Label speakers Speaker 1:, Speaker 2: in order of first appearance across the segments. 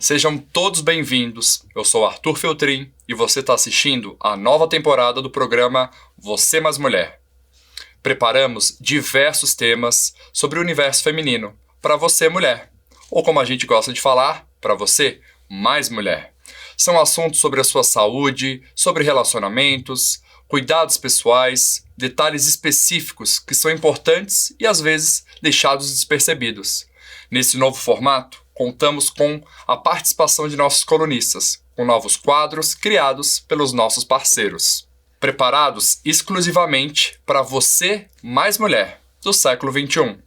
Speaker 1: Sejam todos bem-vindos. Eu sou Arthur Feltrin e você está assistindo a nova temporada do programa Você Mais Mulher. Preparamos diversos temas sobre o universo feminino para você, mulher. Ou como a gente gosta de falar, para você, mais mulher. São assuntos sobre a sua saúde, sobre relacionamentos, cuidados pessoais, detalhes específicos que são importantes e às vezes deixados despercebidos. Nesse novo formato, contamos com a participação de nossos colunistas, com novos quadros criados pelos nossos parceiros. Preparados exclusivamente para você, mais mulher, do século XXI.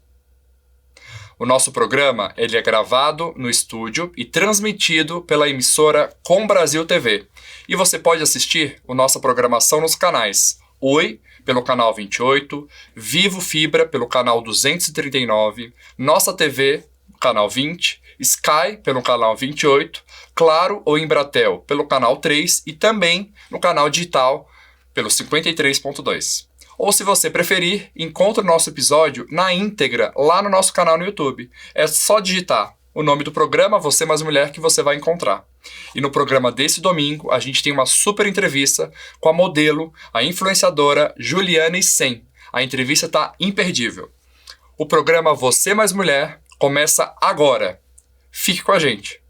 Speaker 1: O nosso programa ele é gravado no estúdio e transmitido pela emissora Com Brasil TV. E você pode assistir a nossa programação nos canais Oi, pelo canal 28, Vivo Fibra, pelo canal 239, Nossa TV, canal 20, Sky, pelo canal 28, Claro ou Embratel, pelo canal 3 e também no canal digital, pelo 53.2. Ou se você preferir, encontre o nosso episódio na íntegra lá no nosso canal no YouTube. É só digitar o nome do programa Você Mais Mulher que você vai encontrar. E no programa desse domingo, a gente tem uma super entrevista com a modelo, a influenciadora Juliana Isen. A entrevista tá imperdível. O programa Você Mais Mulher começa agora. Fique com a gente.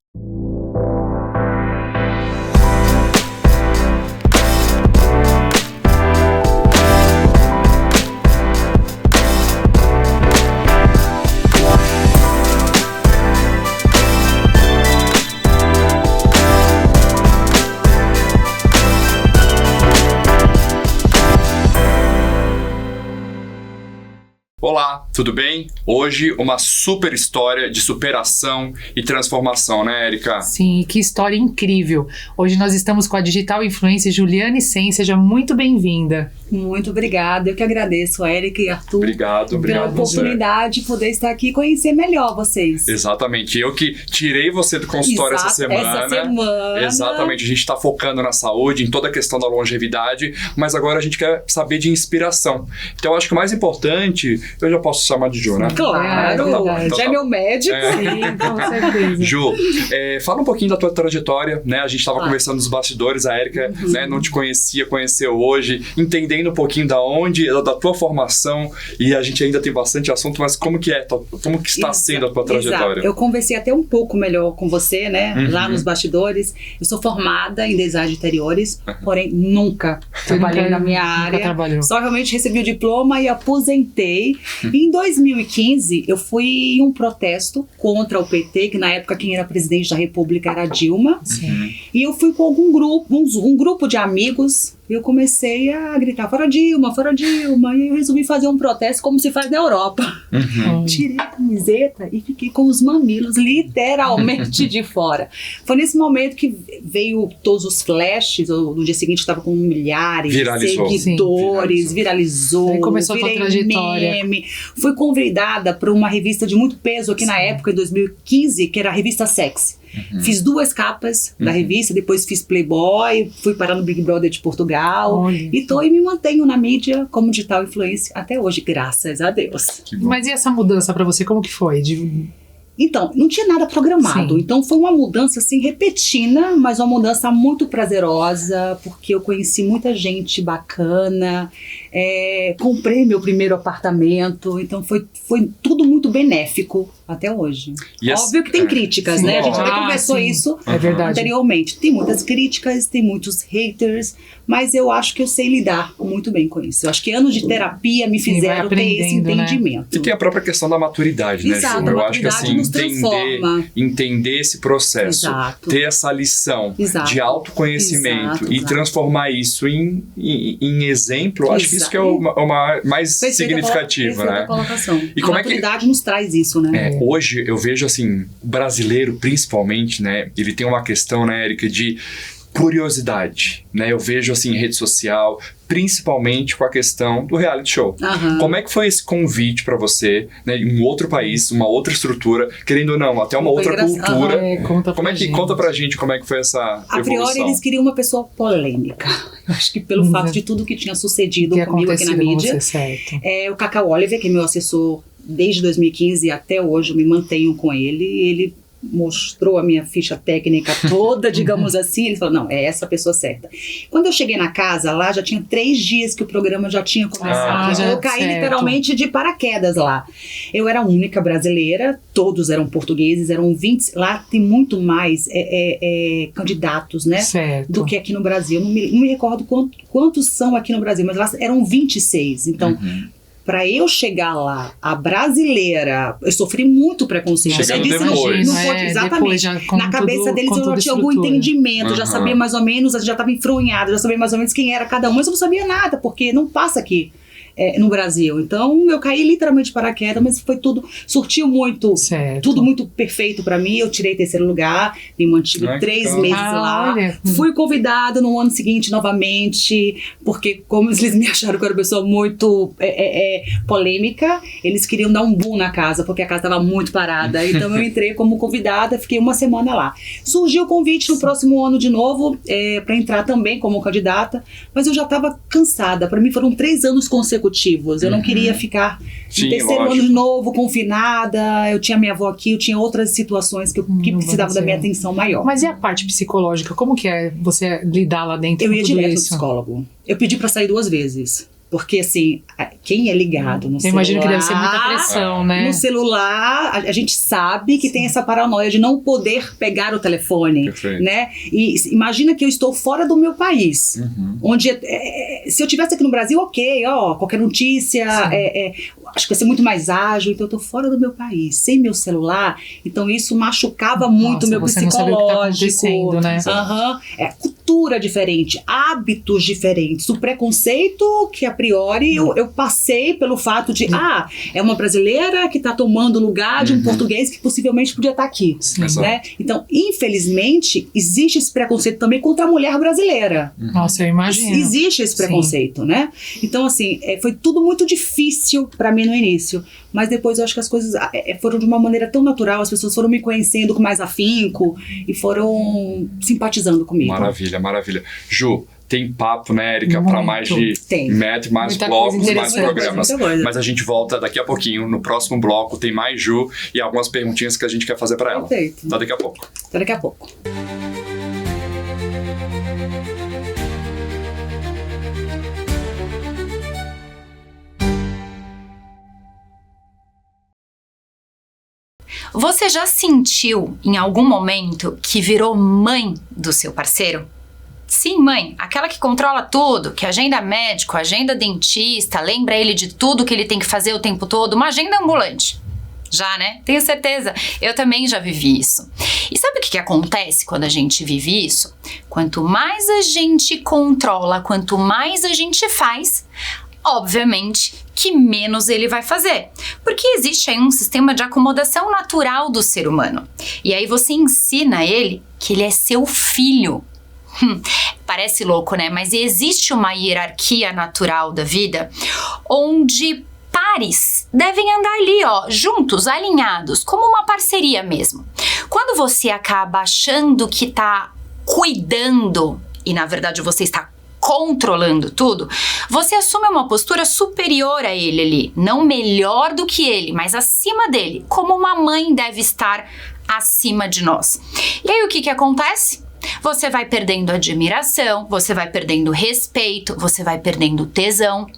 Speaker 1: Olá, tudo bem? Hoje uma super história de superação e transformação, né, Érica?
Speaker 2: Sim, que história incrível. Hoje nós estamos com a digital influencer Juliana Isen, seja muito bem-vinda.
Speaker 3: Muito obrigada, eu que agradeço, Érica e Arthur.
Speaker 1: Obrigado.
Speaker 3: Pela oportunidade de poder estar aqui e conhecer melhor vocês.
Speaker 1: Exatamente, eu que tirei você do consultório essa semana. Exatamente, a gente está focando na saúde, em toda a questão da longevidade, mas agora a gente quer saber de inspiração. Então eu acho que o mais importante, eu já posso chamar de Ju, né?
Speaker 3: Claro, já é meu médico.
Speaker 2: Sim, com certeza.
Speaker 1: Ju, fala um pouquinho da tua trajetória, né? A gente estava conversando nos bastidores, a Érica né, não te conhecia, conheceu hoje, entendendo um pouquinho da tua formação, e a gente ainda tem bastante assunto, mas como que está sendo a tua trajetória?
Speaker 3: Exato. Eu conversei até um pouco melhor com você, né? Lá nos bastidores. Eu sou formada em design de interiores, porém nunca trabalhei na minha área. Só realmente recebi o diploma e aposentei. Em 2015, eu fui em um protesto contra o PT, que na época quem era presidente da República era a Dilma.
Speaker 2: Sim.
Speaker 3: E eu fui com um grupo de amigos. Eu comecei a gritar, fora Dilma, fora Dilma. E eu resolvi fazer um protesto como se faz na Europa. Tirei a camiseta e fiquei com os mamilos literalmente de fora. Foi nesse momento que veio todos os flashes. No dia seguinte estava com milhares de seguidores, viralizou.
Speaker 2: Aí começou a tua trajetória.
Speaker 3: Meme. Fui convidada para uma revista de muito peso aqui na época, em 2015, que era a revista Sexy. Fiz 2 capas da revista, depois fiz Playboy, fui parar no Big Brother de Portugal. E me mantenho na mídia como digital influencer até hoje, graças a Deus.
Speaker 2: Mas e essa mudança pra você, como que foi?
Speaker 3: Então, não tinha nada programado.
Speaker 2: Sim.
Speaker 3: Então foi uma mudança assim repentina, mas uma mudança muito prazerosa, porque eu conheci muita gente bacana, comprei meu primeiro apartamento, então foi tudo muito benéfico até hoje. Óbvio que tem críticas, né? A gente até conversou isso anteriormente. Tem muitas críticas, tem muitos haters, mas eu acho que eu sei lidar muito bem com isso. Eu acho que anos de terapia me fizeram ter esse entendimento.
Speaker 1: Né? E tem a própria questão da maturidade, né,
Speaker 3: Exato,
Speaker 1: Ju? Eu acho que assim, entender esse processo, ter essa lição de autoconhecimento e transformar isso em exemplo, eu acho que isso que é o mais significativo, né?
Speaker 3: E a maturidade nos traz isso, né?
Speaker 1: Hoje eu vejo assim, o brasileiro principalmente, né? Ele tem uma questão, né, Érica, de curiosidade, né? Eu vejo assim em rede social, principalmente com a questão do reality show. Como é que foi esse convite para você, né, em um outro país, uma outra estrutura, querendo ou não, até uma outra cultura? Conta pra gente como é que foi essa evolução.
Speaker 3: A priori eles queriam uma pessoa polêmica. Eu acho que pelo fato de tudo que tinha sucedido comigo aqui na mídia. O Cacau Oliver, que é meu assessor desde 2015 até hoje, eu me mantenho com ele. Ele mostrou a minha ficha técnica toda, digamos assim, ele falou, não, é essa a pessoa certa. Quando eu cheguei na casa lá, já tinha 3 dias que o programa já tinha começado. Eu caí literalmente de paraquedas lá. Eu era a única brasileira, todos eram portugueses, eram 20, lá tem muito mais candidatos, né? Do que aqui no Brasil. Não me recordo quantos são aqui no Brasil, mas lá eram 26, então... Pra eu chegar lá, a brasileira, eu sofri muito preconceito.
Speaker 1: Chegando depois.
Speaker 3: Exatamente. Na cabeça deles eu já tinha algum entendimento, já sabia mais ou menos, já estava enfronhada, já sabia mais ou menos quem era cada um, mas eu não sabia nada, porque não passa aqui. No Brasil. Então, eu caí literalmente de paraquedas, mas foi tudo, surtiu muito, tudo muito perfeito pra mim. Eu tirei 3º lugar, me mantive 3 meses lá. Fui convidada no ano seguinte novamente, porque como eles me acharam que eu era uma pessoa muito polêmica, eles queriam dar um boom na casa, porque a casa estava muito parada. Então, eu entrei como convidada, fiquei 1 semana lá. Surgiu o convite no próximo ano de novo, pra entrar também como candidata, mas eu já estava cansada. Pra mim, foram 3 anos consecutivos. Eu não queria ficar no 3º ano de novo, confinada. Eu tinha minha avó aqui, eu tinha outras situações que precisavam da minha atenção maior.
Speaker 2: Mas e a parte psicológica? Como que é você lidar lá dentro com tudo isso? Eu ia direto no psicólogo.
Speaker 3: Eu pedi pra sair 2 vezes. Porque, assim, quem é ligado no celular...
Speaker 2: Eu imagino que deve ser muita pressão, né?
Speaker 3: No celular, a gente sabe que tem essa paranoia de não poder pegar o telefone, né? E imagina que eu estou fora do meu país. Onde, se eu estivesse aqui no Brasil, ok, qualquer notícia, acho que vai ser muito mais ágil. Então, eu estou fora do meu país, sem meu celular. Então, isso machucava muito o meu psicológico. Não sabe o que tá acontecendo, né? Cultura diferente, hábitos diferentes. O preconceito que a priori eu passei pelo fato de é uma brasileira que está tomando o lugar de um português que possivelmente podia estar aqui, né? Então, infelizmente, existe esse preconceito também contra a mulher brasileira.
Speaker 2: Nossa, eu imagino.
Speaker 3: Existe esse preconceito, né? Então, assim, foi tudo muito difícil para mim no início, mas depois eu acho que as coisas foram de uma maneira tão natural, as pessoas foram me conhecendo com mais afinco e foram simpatizando comigo.
Speaker 1: Maravilha, maravilha. Ju, tem papo, né, Érica, para mais de mais blocos, mais programas. Mas a gente volta daqui a pouquinho. No próximo bloco tem mais Ju e algumas perguntinhas que a gente quer fazer para ela.
Speaker 3: Perfeito.
Speaker 1: Até daqui a pouco.
Speaker 3: Até daqui a pouco.
Speaker 4: Você já sentiu em algum momento que virou mãe do seu parceiro? Sim, mãe, aquela que controla tudo, que agenda médico, agenda dentista, lembra ele de tudo que ele tem que fazer o tempo todo, uma agenda ambulante. Já, né? Tenho certeza. Eu também já vivi isso. E sabe o que acontece quando a gente vive isso? Quanto mais a gente controla, quanto mais a gente faz, obviamente que menos ele vai fazer. Porque existe aí um sistema de acomodação natural do ser humano. E aí você ensina ele que ele é seu filho. Parece louco, né? Mas existe uma hierarquia natural da vida onde pares devem andar ali, juntos, alinhados, como uma parceria mesmo. Quando você acaba achando que tá cuidando e na verdade você está controlando tudo, você assume uma postura superior a ele ali, não melhor do que ele, mas acima dele, como uma mãe deve estar acima de nós. E aí o que acontece? Você vai perdendo admiração, você vai perdendo respeito, você vai perdendo tesão.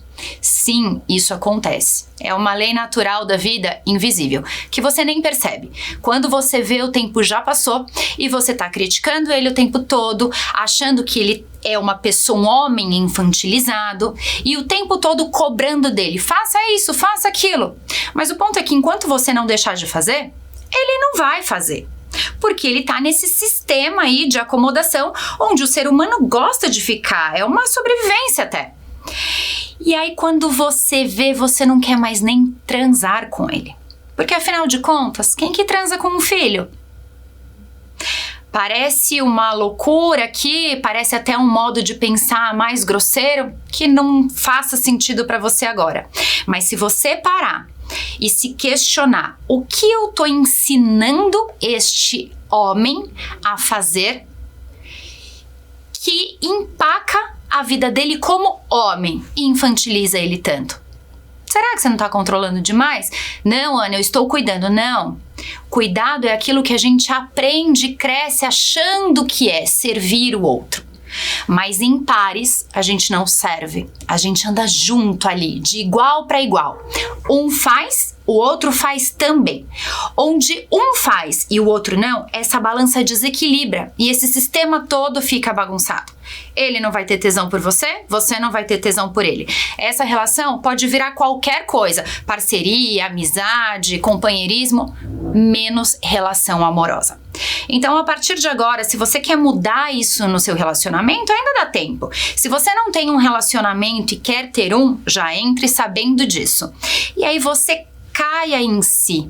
Speaker 4: Sim, isso acontece. É uma lei natural da vida invisível, que você nem percebe. Quando você vê, o tempo já passou e você tá criticando ele o tempo todo, achando que ele é uma pessoa, um homem infantilizado, e o tempo todo cobrando dele, faça isso, faça aquilo. Mas o ponto é que enquanto você não deixar de fazer, ele não vai fazer. Porque ele tá nesse sistema aí de acomodação, onde o ser humano gosta de ficar, é uma sobrevivência até. E aí quando você vê, você não quer mais nem transar com ele. Porque afinal de contas, quem que transa com um filho? Parece uma loucura aqui, parece até um modo de pensar mais grosseiro, que não faça sentido para você agora. Mas se você parar e se questionar o que eu tô ensinando este homem a fazer que empaca a vida dele como homem e infantiliza ele tanto. Será que você não tá controlando demais? Não, Ana, eu estou cuidando. Não. Cuidado é aquilo que a gente aprende e cresce achando que é servir o outro. Mas em pares, a gente não serve. A gente anda junto ali, de igual para igual. Um faz, o outro faz também. Onde um faz e o outro não, essa balança desequilibra e esse sistema todo fica bagunçado. Ele não vai ter tesão por você, você não vai ter tesão por ele. Essa relação pode virar qualquer coisa, parceria, amizade, companheirismo, menos relação amorosa. Então, a partir de agora, se você quer mudar isso no seu relacionamento, ainda dá tempo. Se você não tem um relacionamento e quer ter um, já entre sabendo disso. E aí você caia em si,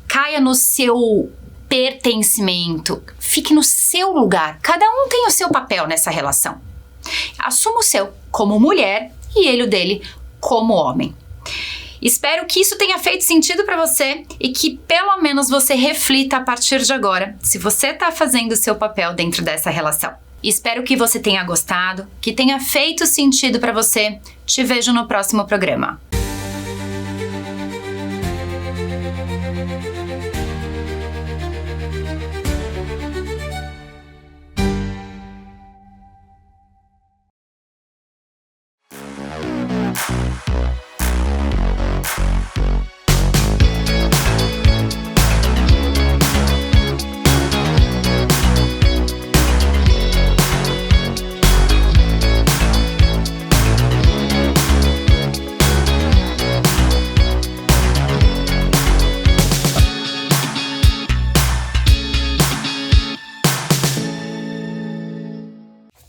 Speaker 4: caia no seu pertencimento, fique no seu lugar. Cada um tem o seu papel nessa relação. Assuma o seu como mulher e ele o dele como homem. Espero que isso tenha feito sentido para você e que pelo menos você reflita a partir de agora se você está fazendo o seu papel dentro dessa relação. Espero que você tenha gostado, que tenha feito sentido para você. Te vejo no próximo programa.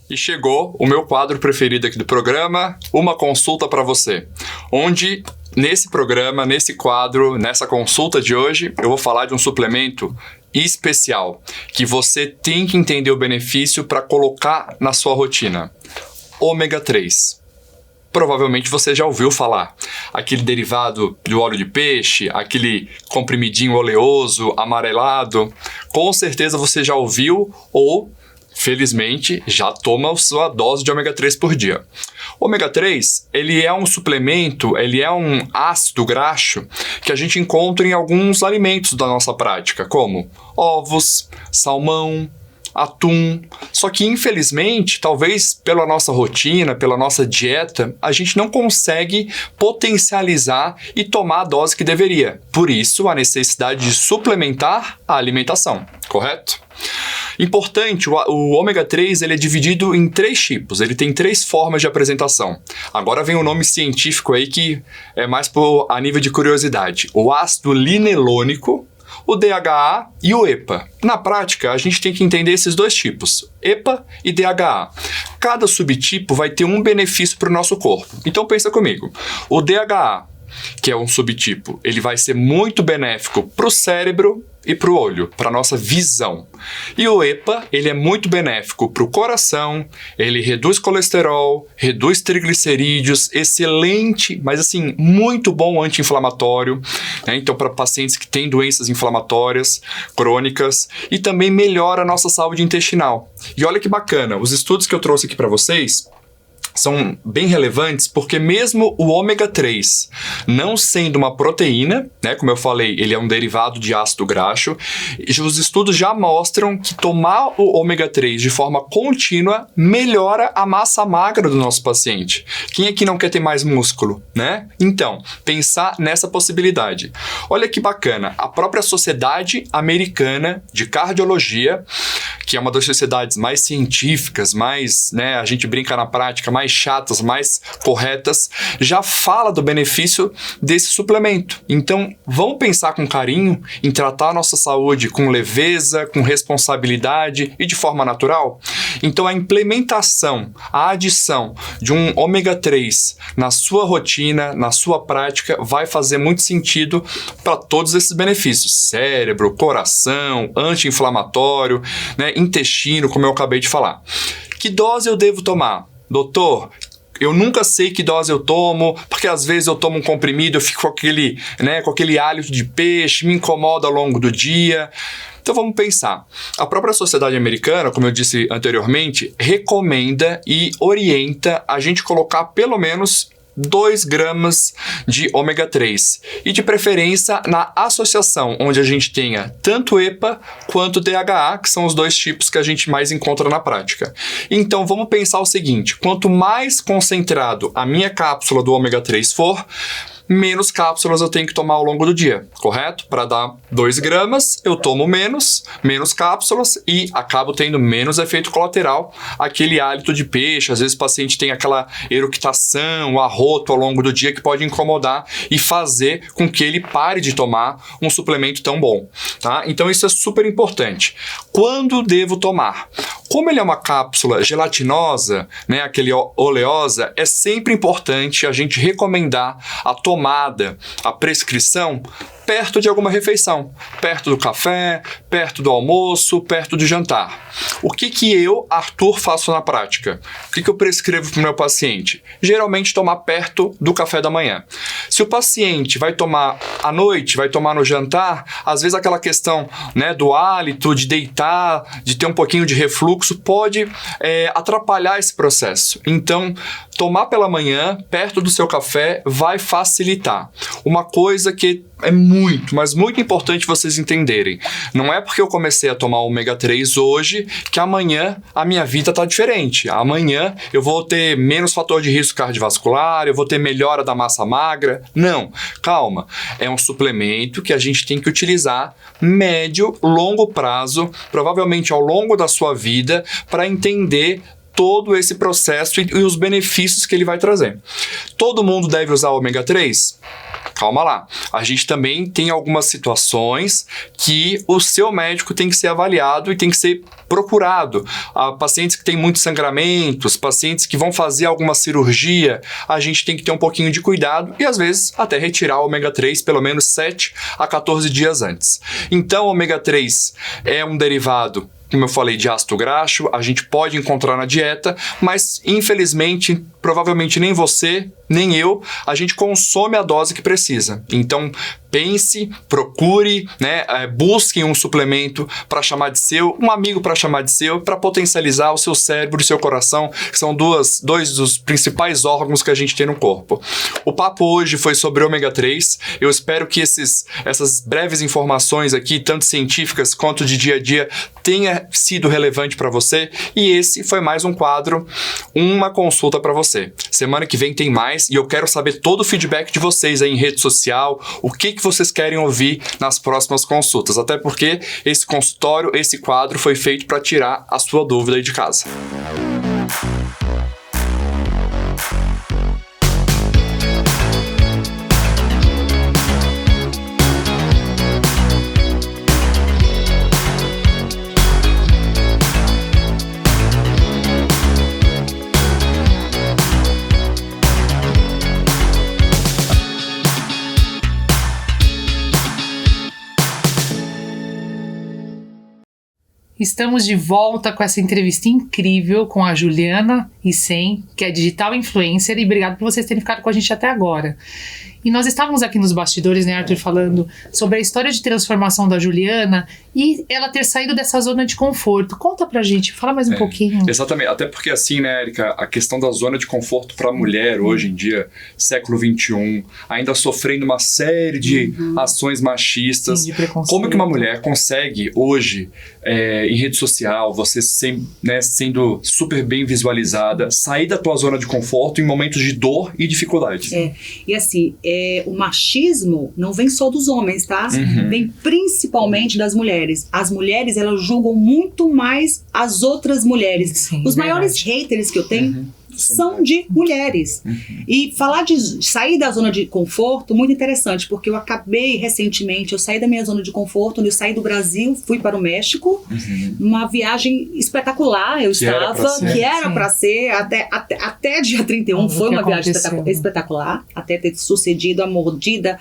Speaker 1: E chegou o meu quadro preferido aqui do programa, Uma Consulta para Você, onde nesse programa, nesse quadro, nessa consulta de hoje, eu vou falar de um suplemento especial que você tem que entender o benefício para colocar na sua rotina. Ômega 3. Provavelmente você já ouviu falar. Aquele derivado do óleo de peixe, aquele comprimidinho oleoso, amarelado. Com certeza você já ouviu ou, felizmente, já toma a sua dose de ômega 3 por dia. O ômega 3, ele é um suplemento, ele é um ácido graxo que a gente encontra em alguns alimentos da nossa prática, como ovos, salmão, atum. Só que, infelizmente, talvez pela nossa rotina, pela nossa dieta, a gente não consegue potencializar e tomar a dose que deveria. Por isso, a necessidade de suplementar a alimentação, correto? Importante, o ômega 3 ele é dividido em 3 tipos, ele tem 3 formas de apresentação. Agora vem o nome científico aí que é mais a nível de curiosidade. O ácido linolênico, o DHA e o EPA. Na prática, a gente tem que entender esses 2 tipos, EPA e DHA. Cada subtipo vai ter um benefício para o nosso corpo. Então pensa comigo, o DHA, que é um subtipo, ele vai ser muito benéfico para o cérebro e para o olho, para a nossa visão. E o EPA, ele é muito benéfico para o coração, ele reduz colesterol, reduz triglicerídeos, excelente, mas assim, muito bom anti-inflamatório, né? Então, para pacientes que têm doenças inflamatórias crônicas, e também melhora a nossa saúde intestinal. E olha que bacana, os estudos que eu trouxe aqui para vocês são bem relevantes porque mesmo o ômega 3 não sendo uma proteína, né, como eu falei, ele é um derivado de ácido graxo, os estudos já mostram que tomar o ômega 3 de forma contínua melhora a massa magra do nosso paciente. Quem aqui não quer ter mais músculo, né? Então, pensar nessa possibilidade. Olha que bacana, a própria Sociedade Americana de Cardiologia, que é uma das sociedades mais científicas, mais, né, a gente brinca na prática, mais chatas, mais corretas, já fala do benefício desse suplemento. Então, vamos pensar com carinho em tratar a nossa saúde com leveza, com responsabilidade e de forma natural? Então, a implementação, a adição de um ômega 3 na sua rotina, na sua prática, vai fazer muito sentido para todos esses benefícios. Cérebro, coração, anti-inflamatório, né, intestino, como eu acabei de falar. Que dose eu devo tomar? Doutor, eu nunca sei que dose eu tomo, porque às vezes eu tomo um comprimido, eu fico com aquele hálito de peixe, me incomoda ao longo do dia. Então vamos pensar. A própria Sociedade Americana, como eu disse anteriormente, recomenda e orienta a gente colocar pelo menos 2 gramas de ômega 3. E de preferência na associação, onde a gente tenha tanto EPA quanto DHA, que são os 2 tipos que a gente mais encontra na prática. Então vamos pensar o seguinte, quanto mais concentrado a minha cápsula do ômega 3 for, menos cápsulas eu tenho que tomar ao longo do dia, correto? Para dar 2 gramas, eu tomo menos cápsulas e acabo tendo menos efeito colateral, aquele hálito de peixe. Às vezes o paciente tem aquela eructação, arroto ao longo do dia que pode incomodar e fazer com que ele pare de tomar um suplemento tão bom, tá? Então isso é super importante. Quando devo tomar? Como ele é uma cápsula gelatinosa, né, aquele oleosa, é sempre importante a gente recomendar a tomada, a prescrição, perto de alguma refeição, perto do café, perto do almoço, perto do jantar. O que eu, Arthur, faço na prática? O que eu prescrevo para o meu paciente? Geralmente tomar perto do café da manhã. Se o paciente vai tomar à noite, vai tomar no jantar, às vezes aquela questão, né, do hálito, de deitar, de ter um pouquinho de refluxo, pode atrapalhar esse processo. Então, tomar pela manhã, perto do seu café, vai facilitar. Uma coisa que é muito, mas muito importante vocês entenderem. Não é porque eu comecei a tomar ômega 3 hoje que amanhã a minha vida está diferente. Amanhã eu vou ter menos fator de risco cardiovascular, eu vou ter melhora da massa magra. Não, calma. É um suplemento que a gente tem que utilizar médio, longo prazo, provavelmente ao longo da sua vida, para entender todo esse processo e os benefícios que ele vai trazer. Todo mundo deve usar ômega 3? Calma lá. A gente também tem algumas situações que o seu médico tem que ser avaliado e tem que ser procurado. Pacientes que têm muitos sangramentos, pacientes que vão fazer alguma cirurgia, a gente tem que ter um pouquinho de cuidado e às vezes até retirar o ômega 3 pelo menos 7 a 14 dias antes. Então o ômega 3 é um derivado, como eu falei, de ácido graxo, a gente pode encontrar na dieta, mas infelizmente, provavelmente nem você, nem eu, a gente consome a dose que precisa. Então, pense, procure, né, busque um suplemento para chamar de seu, um amigo para chamar de seu, para potencializar o seu cérebro e o seu coração, que são dois dos principais órgãos que a gente tem no corpo. O papo hoje foi sobre ômega 3. Eu espero que essas breves informações aqui, tanto científicas quanto de dia a dia, tenha sido relevante para você. E esse foi mais um quadro, uma consulta para você. Semana que vem tem mais e eu quero saber todo o feedback de vocês aí em rede social, o que vocês querem ouvir nas próximas consultas, até porque esse consultório, esse quadro foi feito para tirar a sua dúvida aí de casa.
Speaker 2: Estamos de volta com essa entrevista incrível com a Juliana Icem, que é digital influencer, e obrigado por vocês terem ficado com a gente até agora. E nós estávamos aqui nos bastidores, né, Arthur, falando sobre a história de transformação da Juliana e ela ter saído dessa zona de conforto. Conta pra gente, fala mais um pouquinho.
Speaker 1: Exatamente, até porque assim, né, Érica, a questão da zona de conforto para a mulher hoje em dia, século XXI, ainda sofrendo uma série de ações machistas.
Speaker 2: Sim, de preconceito.
Speaker 1: Como que uma mulher consegue hoje, em rede social, você sendo super bem visualizada, sair da tua zona de conforto em momentos de dor e dificuldade?
Speaker 3: E assim, o machismo não vem só dos homens, tá? Vem principalmente das mulheres. As mulheres, elas julgam muito mais as outras mulheres.
Speaker 2: Sim,
Speaker 3: os
Speaker 2: verdade.
Speaker 3: maiores haters que eu tenho são de mulheres. E falar de sair da zona de conforto, muito interessante, porque eu acabei recentemente, eu saí da minha zona de conforto, eu saí do Brasil, fui para o México, uma viagem espetacular, que era para ser, até dia 31, foi uma viagem espetacular, até ter sucedido a mordida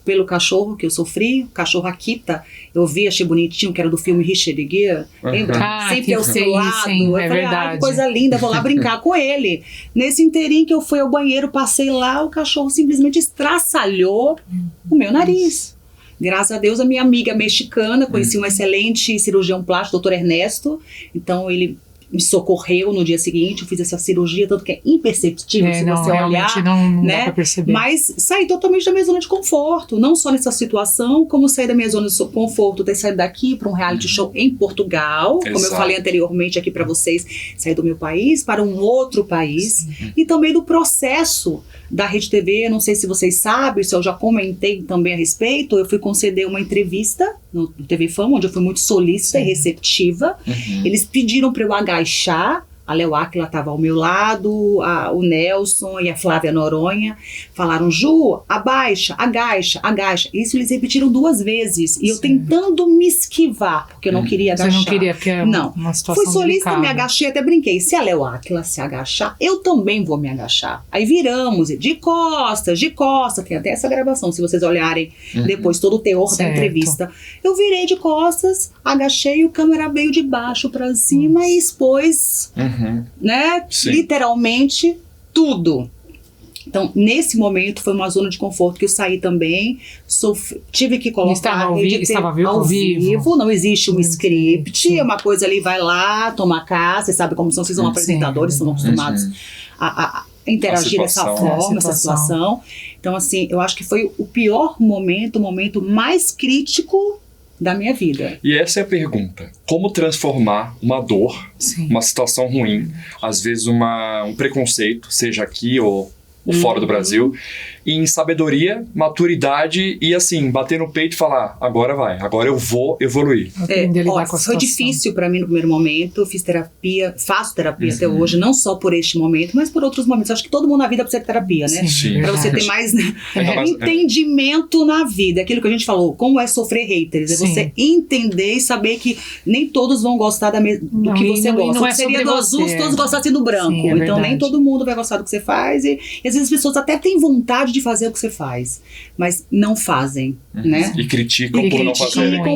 Speaker 3: pelo cachorro que eu sofri, o cachorro Akita, eu vi, achei bonitinho, que era do filme Richard Gere, lembra? Sempre ao seu lado,
Speaker 2: sim,
Speaker 3: eu falei,
Speaker 2: verdade.
Speaker 3: que coisa linda, vou lá brincar com ele. Nesse inteirinho que eu fui ao banheiro, passei lá, o cachorro simplesmente estraçalhou o meu nariz. Graças a Deus, a minha amiga mexicana, conheci um excelente cirurgião plástico, Dr. Ernesto, então ele me socorreu no dia seguinte, eu fiz essa cirurgia, tanto que é imperceptível se você olhar,
Speaker 2: não
Speaker 3: né?
Speaker 2: dá pra perceber.
Speaker 3: Mas saí totalmente da minha zona de conforto, não só nessa situação, como sair da minha zona de conforto, ter saído daqui para um reality show em Portugal, como eu falei anteriormente aqui para vocês, sair do meu país para um outro país, e também do processo da Rede TV, não sei se vocês sabem, se eu já comentei também a respeito, eu fui conceder uma entrevista no TV Fama, onde eu fui muito solícita e receptiva. Eles pediram para eu agachar, a Léo Áquila estava ao meu lado, o Nelson e a Flávia Noronha falaram, Ju, abaixa, agacha, agacha. Isso eles repetiram 2 vezes, e eu tentando me esquivar, porque eu não queria agachar.
Speaker 2: Você não queria, porque é uma situação
Speaker 3: fui solícita,
Speaker 2: delicada.
Speaker 3: me agachei, até brinquei, se a Léo Áquila se agachar, eu também vou me agachar. Aí viramos, de costas, tem até essa gravação, se vocês olharem depois todo o teor da entrevista. Eu virei de costas, agachei, o câmera veio de baixo pra cima e expôs... né? Literalmente tudo. Então, nesse momento, foi uma zona de conforto que eu saí também. Tive que colocar...
Speaker 2: Estava ao vivo.
Speaker 3: Não existe um script. É uma coisa ali, vai lá, toma cá. Você sabe como são, vocês são apresentadores, estão acostumados a interagir dessa forma, essa situação. Então, assim, eu acho que foi o pior momento, o momento mais crítico da minha vida.
Speaker 1: E essa é a pergunta. Como transformar uma dor, uma situação ruim, às vezes um preconceito, seja aqui ou fora do Brasil, em sabedoria, maturidade e assim, bater no peito e falar, agora vai, agora eu vou evoluir.
Speaker 3: Foi difícil pra mim no primeiro momento, fiz terapia, faço terapia até hoje, não só por este momento, mas por outros momentos. Acho que todo mundo na vida precisa de terapia, né?
Speaker 1: Sim.
Speaker 3: Pra você ter mais entendimento na vida. Aquilo que a gente falou, como é sofrer haters, é você entender e saber que nem todos vão gostar do que você gosta.
Speaker 2: Não
Speaker 3: seria do azul se todos gostassem do branco. Então nem todo mundo vai gostar do que você faz e às vezes as pessoas até têm vontade de fazer o que você faz, mas não fazem, né?
Speaker 1: E criticam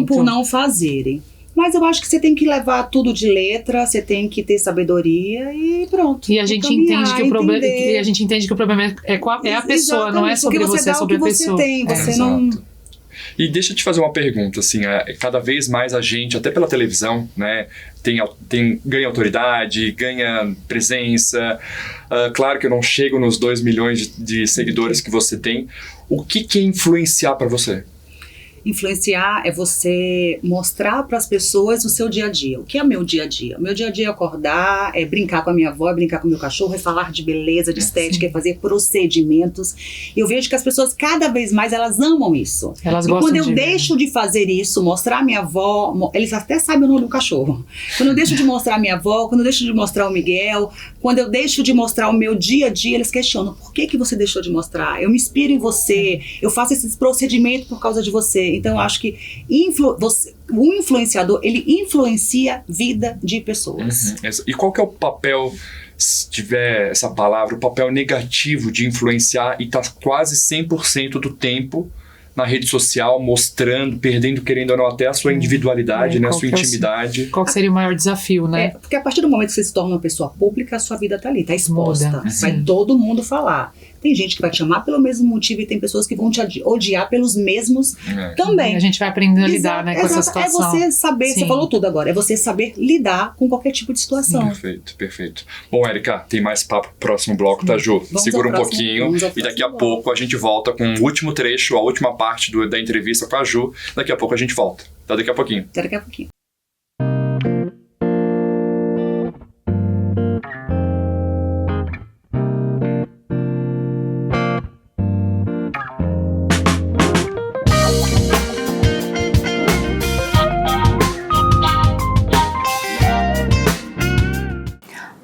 Speaker 1: por não fazerem.
Speaker 3: Mas eu acho que você tem que levar tudo de letra, você tem que ter sabedoria e pronto.
Speaker 2: E a gente entende que o problema, é a pessoa, não é sobre você, é sobre a pessoa.
Speaker 3: Você não...
Speaker 1: E deixa eu te fazer uma pergunta, assim, cada vez mais a gente, até pela televisão, né, ganha autoridade, ganha presença. Claro que eu não chego nos 2 milhões de seguidores que você tem. O que é influenciar para você?
Speaker 3: Influenciar é você mostrar para as pessoas o seu dia a dia. O que é o meu dia a dia? O meu dia a dia é acordar, é brincar com a minha avó, é brincar com o meu cachorro, é falar de beleza, de estética, é fazer procedimentos. Eu vejo que as pessoas cada vez mais elas amam isso.
Speaker 2: Elas
Speaker 3: e quando eu deixo de fazer isso, mostrar a minha avó, eles até sabem o nome do cachorro. Quando eu deixo de mostrar a minha avó, quando eu deixo de mostrar o Miguel, quando eu deixo de mostrar o meu dia a dia, eles questionam, por que você deixou de mostrar? Eu me inspiro em você, eu faço esses procedimentos por causa de você. Então, eu acho que o influenciador, ele influencia vida de pessoas.
Speaker 1: E qual que é o papel, se tiver essa palavra, o papel negativo de influenciar e tá quase 100% do tempo na rede social, mostrando, perdendo, querendo ou não, até a sua individualidade, né, a sua intimidade.
Speaker 2: Qual que seria o maior desafio, né?
Speaker 3: Porque a partir do momento que você se torna uma pessoa pública, a sua vida tá ali, tá exposta. Vai todo mundo falar. Tem gente que vai te amar pelo mesmo motivo e tem pessoas que vão te odiar pelos mesmos também.
Speaker 2: A gente vai aprendendo a lidar, né, com essa situação.
Speaker 3: É você saber, você falou tudo agora, é você saber lidar com qualquer tipo de situação.
Speaker 1: Perfeito. Bom, Érica, tem mais papo pro próximo bloco, tá, Ju? Segura um pouquinho e daqui a pouco a gente volta com o último trecho, a última parte da entrevista com a Ju. Daqui a pouco a gente volta. Até daqui a pouquinho.
Speaker 3: Até daqui a pouquinho.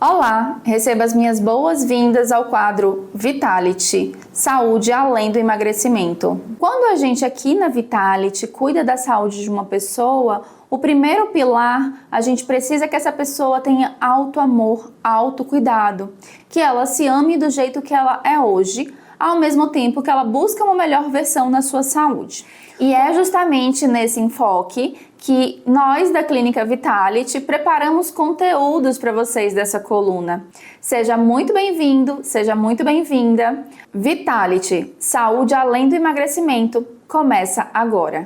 Speaker 5: Olá, receba as minhas boas-vindas ao quadro Vitality, saúde além do emagrecimento. Quando a gente aqui na Vitality cuida da saúde de uma pessoa, o primeiro pilar, a gente precisa que essa pessoa tenha autoamor, autocuidado, que ela se ame do jeito que ela é hoje, ao mesmo tempo que ela busca uma melhor versão na sua saúde. E é justamente nesse enfoque que nós da Clínica Vitality preparamos conteúdos para vocês dessa coluna. Seja muito bem-vindo, seja muito bem-vinda. Vitality, saúde além do emagrecimento, começa agora.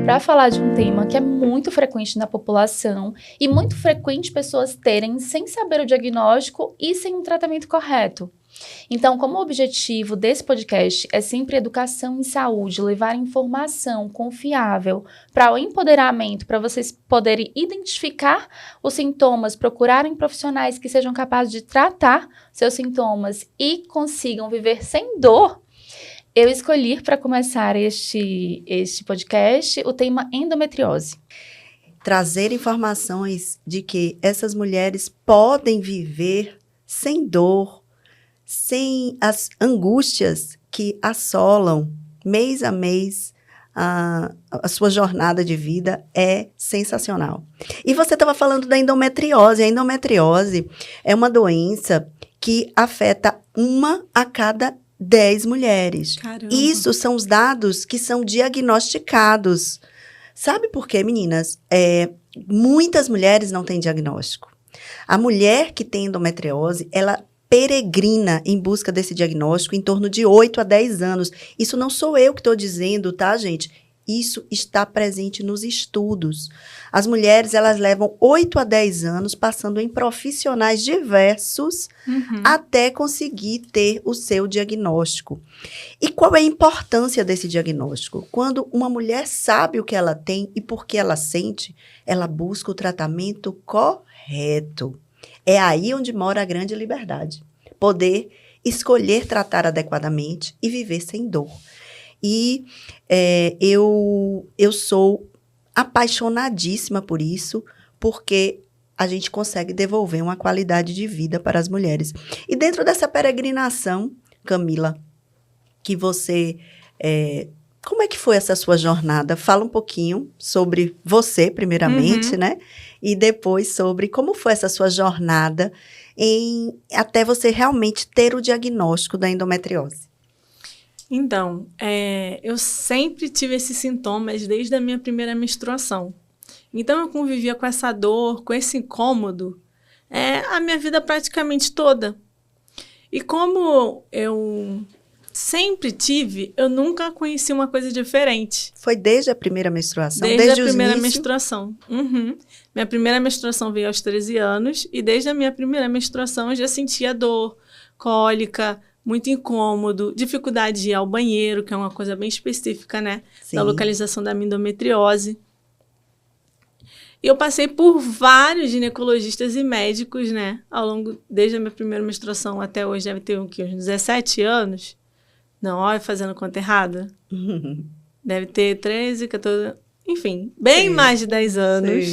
Speaker 5: para falar de um tema que é muito frequente na população e muito frequente pessoas terem sem saber o diagnóstico e sem um tratamento correto. Então, como o objetivo desse podcast é sempre educação em saúde, levar informação confiável para o empoderamento, para vocês poderem identificar os sintomas, procurarem profissionais que sejam capazes de tratar seus sintomas e consigam viver sem dor, eu escolhi para começar este podcast o tema endometriose.
Speaker 6: Trazer informações de que essas mulheres podem viver sem dor, sem as angústias que assolam mês a mês a sua jornada de vida é sensacional. E você estava falando da endometriose. A endometriose é uma doença que afeta 1 a cada 10 mulheres.
Speaker 7: Caramba.
Speaker 6: Isso são os dados que são diagnosticados. Sabe por quê, meninas? Muitas mulheres não têm diagnóstico. A mulher que tem endometriose, ela peregrina em busca desse diagnóstico em torno de 8 a 10 anos. Isso não sou eu que estou dizendo, tá, gente? Isso está presente nos estudos. As mulheres, elas levam 8 a 10 anos passando em profissionais diversos até conseguir ter o seu diagnóstico. E qual é a importância desse diagnóstico? Quando uma mulher sabe o que ela tem e por que ela sente, ela busca o tratamento correto. É aí onde mora a grande liberdade. Poder escolher tratar adequadamente e viver sem dor. E eu sou apaixonadíssima por isso, porque a gente consegue devolver uma qualidade de vida para as mulheres. E dentro dessa peregrinação, Camila, que você... como é que foi essa sua jornada? Fala um pouquinho sobre você, primeiramente, né? E depois sobre como foi essa sua jornada até você realmente ter o diagnóstico da endometriose.
Speaker 7: Então, eu sempre tive esses sintomas desde a minha primeira menstruação. Então, eu convivia com essa dor, com esse incômodo, a minha vida praticamente toda. E como eu sempre tive, eu nunca conheci uma coisa diferente.
Speaker 6: Foi desde a primeira menstruação?
Speaker 7: Desde a primeira menstruação. Minha primeira menstruação veio aos 13 anos e desde a minha primeira menstruação eu já sentia dor, cólica, muito incômodo, dificuldade de ir ao banheiro, que é uma coisa bem específica, né?
Speaker 6: Sim.
Speaker 7: Da localização da minha endometriose. E eu passei por vários ginecologistas e médicos, né? Desde a minha primeira menstruação até hoje, deve ter uns 17 anos. Não, olha, fazendo conta errada. Deve ter 13, 14... Enfim, bem mais de 10 anos.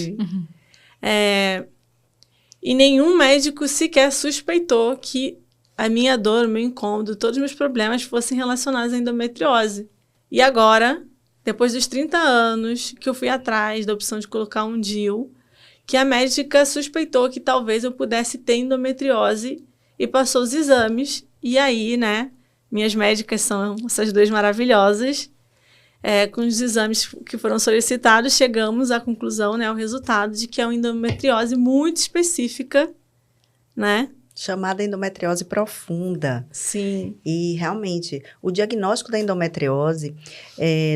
Speaker 7: E nenhum médico sequer suspeitou que a minha dor, o meu incômodo, todos os meus problemas fossem relacionados à endometriose. E agora, depois dos 30 anos, que eu fui atrás da opção de colocar um DIU, que a médica suspeitou que talvez eu pudesse ter endometriose e passou os exames. E aí, né, minhas médicas são essas duas maravilhosas. Com os exames que foram solicitados, chegamos à conclusão, né, ao resultado de que é uma endometriose muito específica, né?
Speaker 6: Chamada endometriose profunda.
Speaker 7: Sim.
Speaker 6: E, realmente, o diagnóstico da endometriose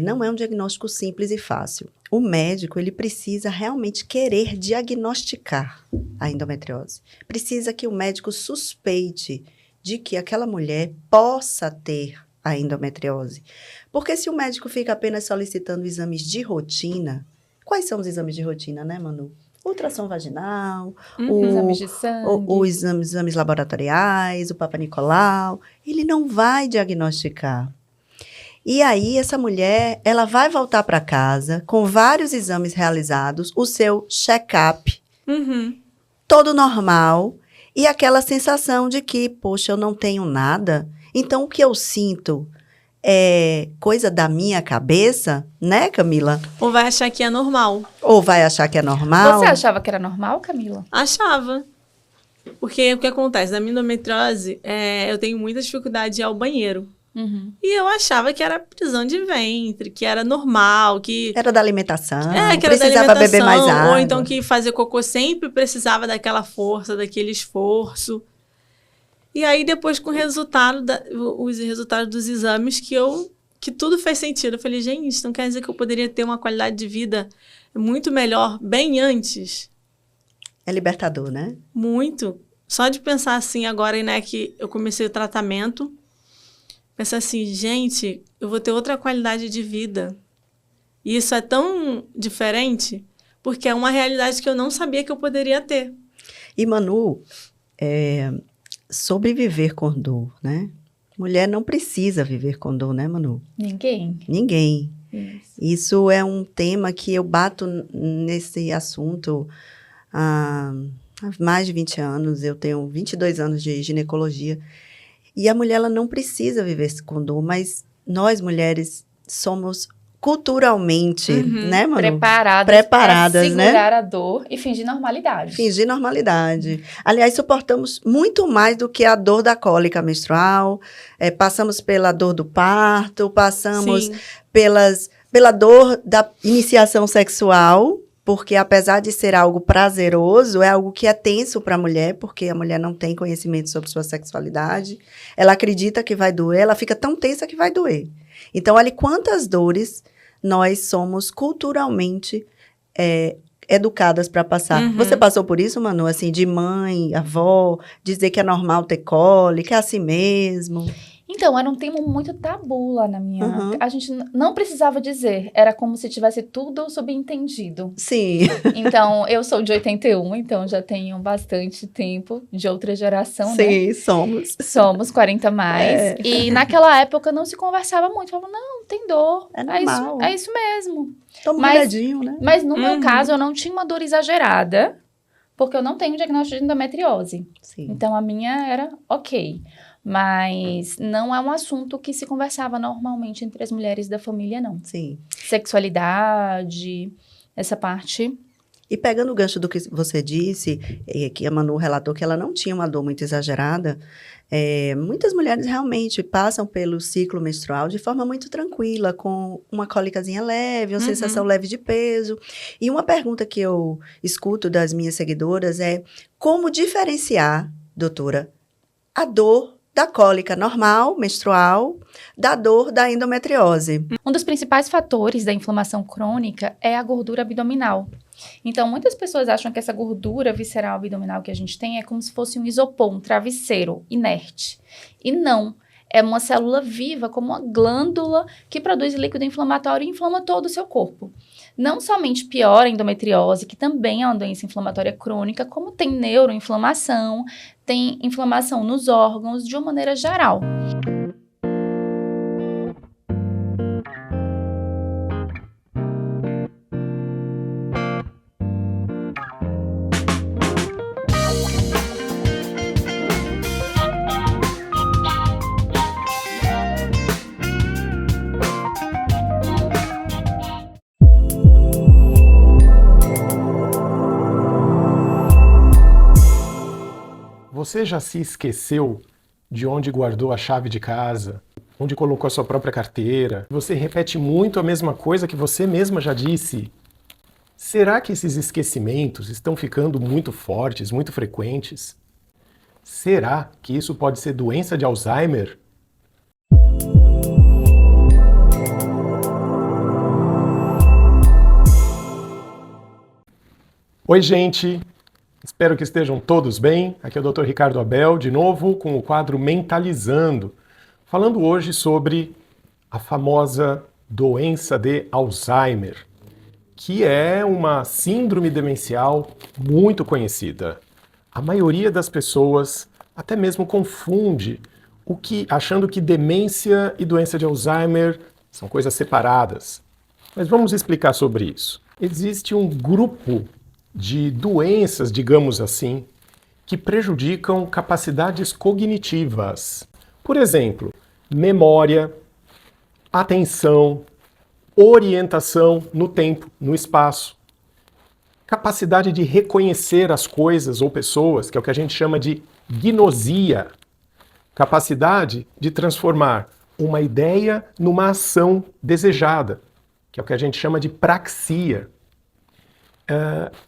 Speaker 6: não é um diagnóstico simples e fácil. O médico, ele precisa realmente querer diagnosticar a endometriose. Precisa que o médico suspeite de que aquela mulher possa ter a endometriose. Porque se o médico fica apenas solicitando exames de rotina, quais são os exames de rotina, né, Manu? Ultrassom vaginal,
Speaker 5: exames de sangue,
Speaker 6: os exames laboratoriais, o Papa Nicolau, ele não vai diagnosticar. E aí, essa mulher, ela vai voltar para casa com vários exames realizados, o seu check-up, todo normal, e aquela sensação de que, poxa, eu não tenho nada, então o que eu sinto é coisa da minha cabeça, né, Camila?
Speaker 7: Ou vai achar que é normal.
Speaker 6: Ou vai achar que é normal.
Speaker 5: Você achava que era normal, Camila?
Speaker 7: Achava. Porque o que acontece? Na minha endometriose, eu tenho muita dificuldade de ir ao banheiro. E eu achava que era prisão de ventre, que era normal, que...
Speaker 6: Era da alimentação,
Speaker 7: que era
Speaker 6: precisava
Speaker 7: da alimentação,
Speaker 6: beber mais água.
Speaker 7: ou então que fazer cocô sempre precisava daquela força, daquele esforço. E aí, depois, com os resultados dos exames, que eu que tudo fez sentido. Eu falei, gente, isso não quer dizer que eu poderia ter uma qualidade de vida muito melhor bem antes?
Speaker 6: É libertador, né?
Speaker 7: Muito. Só de pensar assim agora, né, que eu comecei o tratamento, pensar assim, gente, eu vou ter outra qualidade de vida. E isso é tão diferente, porque é uma realidade que eu não sabia que eu poderia ter.
Speaker 6: E, Manu, sobreviver com dor, né? Mulher não precisa viver com dor, né, Manu?
Speaker 5: Ninguém.
Speaker 6: Ninguém.
Speaker 5: Isso.
Speaker 6: Isso é um tema que eu bato nesse assunto há mais de 20 anos. Eu tenho 22 anos de ginecologia. E a mulher, ela não precisa viver com dor, mas nós, mulheres, somos culturalmente, né, Manu?
Speaker 5: Preparadas para
Speaker 6: né?
Speaker 5: segurar a dor e fingir normalidade.
Speaker 6: Fingir normalidade. Aliás, suportamos muito mais do que a dor da cólica menstrual, passamos pela dor do parto, passamos
Speaker 7: Sim.
Speaker 6: pela dor da iniciação sexual, porque apesar de ser algo prazeroso, é algo que é tenso para a mulher, porque a mulher não tem conhecimento sobre sua sexualidade, ela acredita que vai doer, ela fica tão tensa que vai doer. Então, olha quantas dores nós somos culturalmente educadas para passar. Você passou por isso, Manu? Assim, de mãe, avó, dizer que é normal ter cólica, é assim mesmo?
Speaker 5: Então, era um tema muito tabu lá na minha... A gente não precisava dizer, era como se tivesse tudo subentendido.
Speaker 6: Sim.
Speaker 5: Então, eu sou de 81, então já tenho bastante tempo de outra geração, né?
Speaker 6: Sim, somos.
Speaker 5: Somos 40 mais. E naquela época não se conversava muito. Falava, não tem dor.
Speaker 6: É normal.
Speaker 5: É isso mesmo.
Speaker 6: Toma um
Speaker 5: Mas-
Speaker 6: remedinho, né?
Speaker 5: Mas no meu caso, eu não tinha uma dor exagerada, porque eu não tenho diagnóstico de endometriose.
Speaker 6: Sim.
Speaker 5: Então, a minha era ok. Mas não é um assunto que se conversava normalmente entre as mulheres da família, não.
Speaker 6: Sim.
Speaker 5: Sexualidade, essa parte.
Speaker 6: E pegando o gancho do que você disse, que a Manu relatou que ela não tinha uma dor muito exagerada, muitas mulheres realmente passam pelo ciclo menstrual de forma muito tranquila, com uma cólicazinha leve, uma sensação leve de peso. E uma pergunta que eu escuto das minhas seguidoras é como diferenciar, doutora, a dor da cólica normal, menstrual, da dor da endometriose.
Speaker 5: Um dos principais fatores da inflamação crônica é a gordura abdominal. Então, muitas pessoas acham que essa gordura visceral abdominal que a gente tem é como se fosse um isopor, um travesseiro inerte. E não. É uma célula viva, como uma glândula que produz líquido inflamatório e inflama todo o seu corpo. Não somente piora a endometriose, que também é uma doença inflamatória crônica, como tem neuroinflamação, tem inflamação nos órgãos de uma maneira geral.
Speaker 8: Você já se esqueceu de onde guardou a chave de casa? Onde colocou a sua própria carteira? Você repete muito a mesma coisa que você mesma já disse. Será que esses esquecimentos estão ficando muito fortes, muito frequentes? Será que isso pode ser doença de Alzheimer? Oi, gente! Espero que estejam todos bem. Aqui é o Dr. Ricardo Abel, de novo com o quadro Mentalizando, falando hoje sobre a famosa doença de Alzheimer, que é uma síndrome demencial muito conhecida. A maioria das pessoas até mesmo confunde achando que demência e doença de Alzheimer são coisas separadas. Mas vamos explicar sobre isso. Existe um grupo de doenças, digamos assim, que prejudicam capacidades cognitivas. Por exemplo, memória, atenção, orientação no tempo, no espaço, capacidade de reconhecer as coisas ou pessoas, que é o que a gente chama de gnosia, capacidade de transformar uma ideia numa ação desejada, que é o que a gente chama de praxia.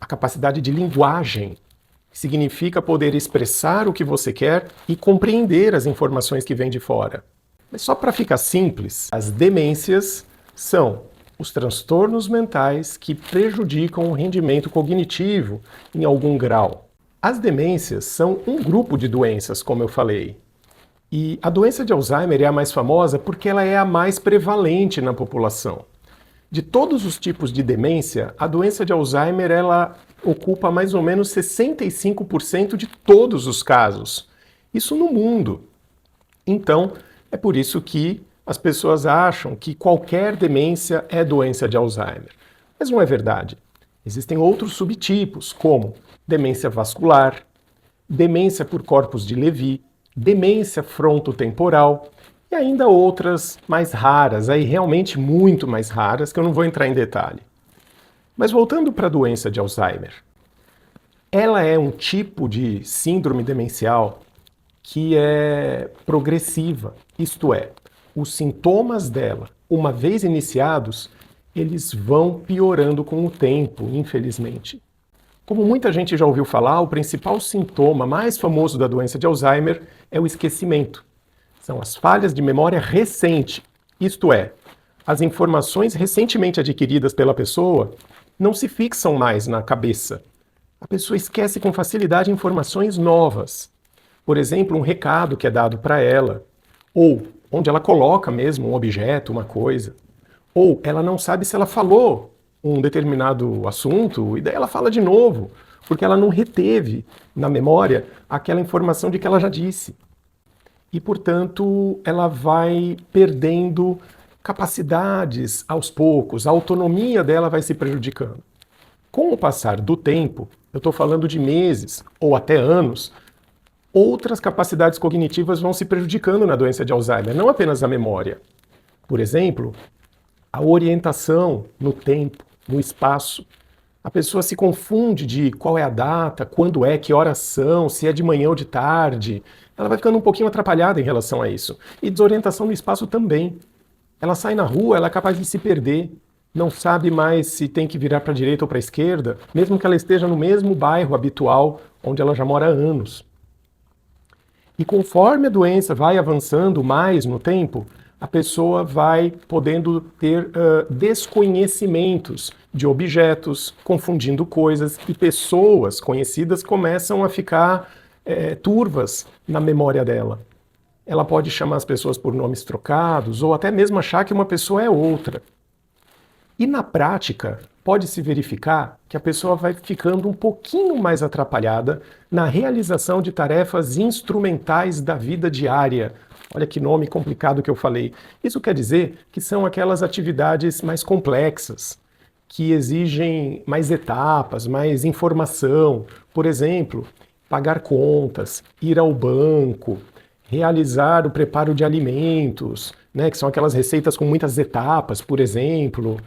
Speaker 8: A capacidade de linguagem, que significa poder expressar o que você quer e compreender as informações que vêm de fora. Mas só para ficar simples, as demências são os transtornos mentais que prejudicam o rendimento cognitivo em algum grau. As demências são um grupo de doenças, como eu falei. E a doença de Alzheimer é a mais famosa porque ela é a mais prevalente na população. De todos os tipos de demência, a doença de Alzheimer ela ocupa mais ou menos 65% de todos os casos. Isso no mundo. Então, é por isso que as pessoas acham que qualquer demência é doença de Alzheimer. Mas não é verdade. Existem outros subtipos, como demência vascular, demência por corpos de Levy, demência frontotemporal e ainda outras mais raras, aí realmente muito mais raras, que eu não vou entrar em detalhe. Mas voltando para a doença de Alzheimer, ela é um tipo de síndrome demencial que é progressiva, isto é, os sintomas dela, uma vez iniciados, eles vão piorando com o tempo, infelizmente. Como muita gente já ouviu falar, o principal sintoma mais famoso da doença de Alzheimer é o esquecimento. São as falhas de memória recente, isto é, as informações recentemente adquiridas pela pessoa não se fixam mais na cabeça. A pessoa esquece com facilidade informações novas. Por exemplo, um recado que é dado para ela, ou onde ela coloca mesmo um objeto, uma coisa. Ou ela não sabe se ela falou um determinado assunto e daí ela fala de novo, porque ela não reteve na memória aquela informação de que ela já disse. E, portanto, ela vai perdendo capacidades aos poucos, a autonomia dela vai se prejudicando. Com o passar do tempo, eu estou falando de meses ou até anos, outras capacidades cognitivas vão se prejudicando na doença de Alzheimer, não apenas a memória. Por exemplo, a orientação no tempo, no espaço. A pessoa se confunde de qual é a data, quando é, que horas são, se é de manhã ou de tarde. Ela vai ficando um pouquinho atrapalhada em relação a isso. E desorientação no espaço também. Ela sai na rua, ela é capaz de se perder. Não sabe mais se tem que virar para a direita ou para a esquerda, mesmo que ela esteja no mesmo bairro habitual onde ela já mora há anos. E conforme a doença vai avançando mais no tempo, a pessoa vai podendo ter desconhecimentos de objetos, confundindo coisas, e pessoas conhecidas começam a ficar turvas na memória dela. Ela pode chamar as pessoas por nomes trocados, ou até mesmo achar que uma pessoa é outra. E na prática, pode-se verificar que a pessoa vai ficando um pouquinho mais atrapalhada na realização de tarefas instrumentais da vida diária. Olha que nome complicado que eu falei. Isso quer dizer que são aquelas atividades mais complexas, que exigem mais etapas, mais informação. Por exemplo, pagar contas, ir ao banco, realizar o preparo de alimentos, né, que são aquelas receitas com muitas etapas, por exemplo,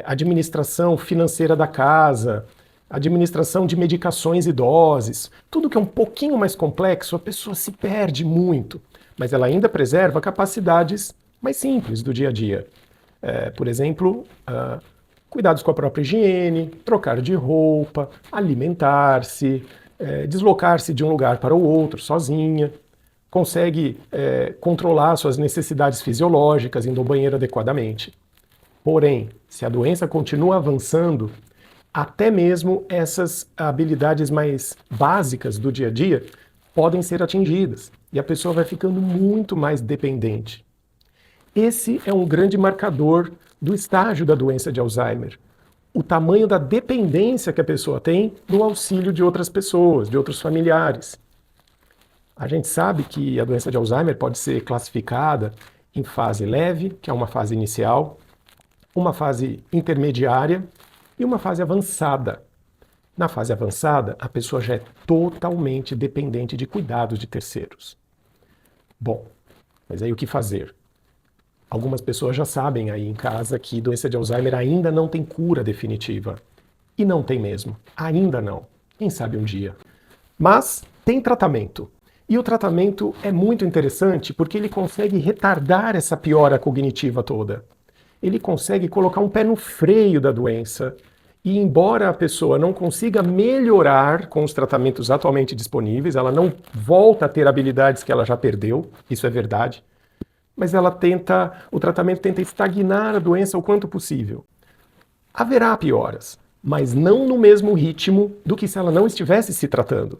Speaker 8: administração financeira da casa, administração de medicações e doses, tudo que é um pouquinho mais complexo, a pessoa se perde muito, mas ela ainda preserva capacidades mais simples do dia a dia. Por exemplo, cuidados com a própria higiene, trocar de roupa, alimentar-se, deslocar-se de um lugar para o outro sozinha, consegue controlar suas necessidades fisiológicas, indo ao banheiro adequadamente. Porém, se a doença continua avançando, até mesmo essas habilidades mais básicas do dia a dia podem ser atingidas e a pessoa vai ficando muito mais dependente. Esse é um grande marcador do estágio da doença de Alzheimer. O tamanho da dependência que a pessoa tem no auxílio de outras pessoas, de outros familiares. A gente sabe que a doença de Alzheimer pode ser classificada em fase leve, que é uma fase inicial, uma fase intermediária e uma fase avançada. Na fase avançada, a pessoa já é totalmente dependente de cuidados de terceiros. Bom, mas aí o que fazer? Algumas pessoas já sabem aí em casa que doença de Alzheimer ainda não tem cura definitiva. E não tem mesmo. Ainda não. Quem sabe um dia. Mas tem tratamento. E o tratamento é muito interessante porque ele consegue retardar essa piora cognitiva toda. Ele consegue colocar um pé no freio da doença E embora a pessoa não consiga melhorar com os tratamentos atualmente disponíveis, ela não volta a ter habilidades que ela já perdeu, isso é verdade, mas o tratamento tenta estagnar a doença o quanto possível. Haverá pioras, mas não no mesmo ritmo do que se ela não estivesse se tratando.